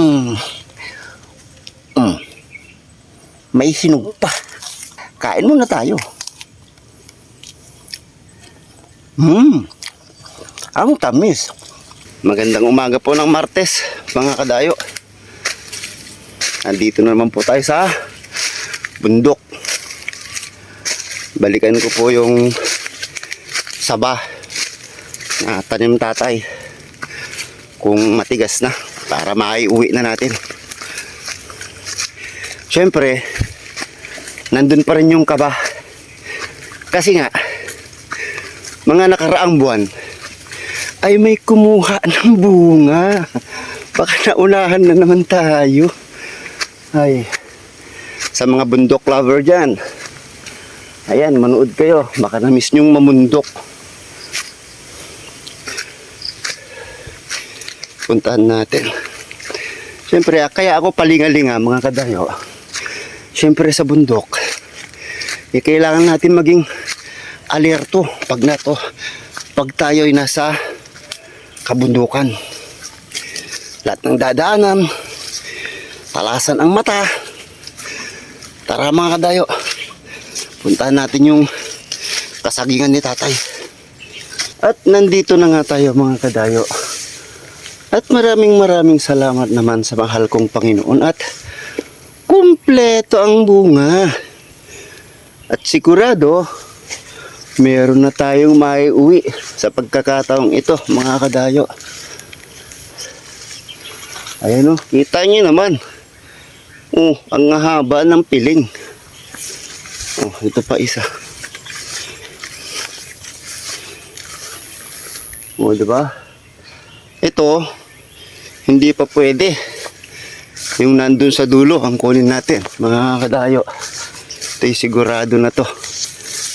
Mm. Mm. May hinog pa. Kain muna tayo. Ang tamis. Magandang umaga po ng Martes, mga kadayo. Nandito na naman po tayo sa bundok. Balikan ko po yung saba na tanim tatay. Kung matigas na, para maiuwi na natin. Siyempre, nandun pa rin yung kaba. Kasi nga, mga nakaraang buwan ay may kumuha ng bunga. Baka naunahan na naman tayo. Ay, sa mga bundok lover dyan, ayan, manood kayo. Baka na-miss nyong mamundok. Puntahan natin. Siyempre, kaya ako palingalinga, mga kadayo. Siyempre sa bundok, kailangan natin maging alerto pag tayo'y nasa kabundukan. Lahat ng dadaanan, talasan ang mata. Tara mga kadayo, puntahan natin yung kasagingan ni tatay. At nandito na nga tayo mga kadayo. At maraming salamat naman sa mahal kong Panginoon at kumpleto ang bunga. At sigurado, meron na tayong maiuwi sa pagkakataong ito, mga kadayo. Ayan o, kita nyo naman. Oh, ang haba ng piling. Oh, ito pa isa. Oh, diba? Ito, hindi pa pwede. Yung nandun sa dulo, ang kunin natin, mga kadayo. Ito'y sigurado na to.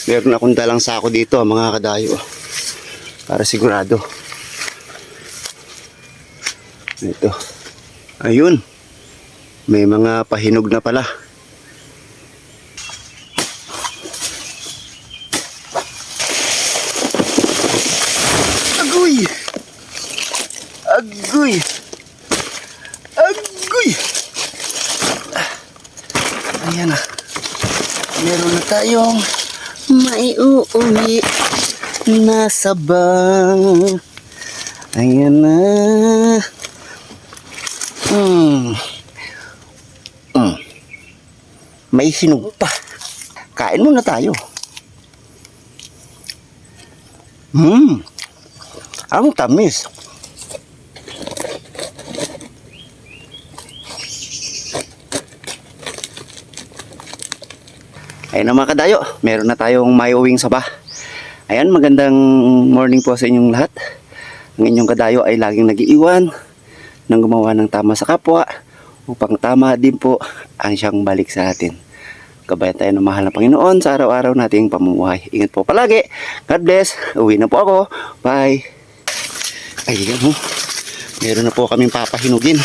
Meron akong dalang sako dito, mga kadayo. Para sigurado. Ito. Ayun. May mga pahinog na pala. Agoy! Agoy! Agoy! Ayan na. Meron na tayong maiuwi na sabang. Ayan na. May hinog pa. Kain muna tayo. Ang tamis. Ayun na mga kadayo, meron na tayong maiuwing saba. Ayan, magandang morning po sa inyong lahat. Ang inyong kadayo ay laging nag-iiwan ng gumawa ng tama sa kapwa upang tama din po ang siyang balik sa atin. Gabayan tayo ng mahal na Panginoon sa araw-araw nating pamumuhay. Ingat po palagi. God bless. Uwi na po ako. Bye. Ayan mo. Meron na po kaming papahinugin.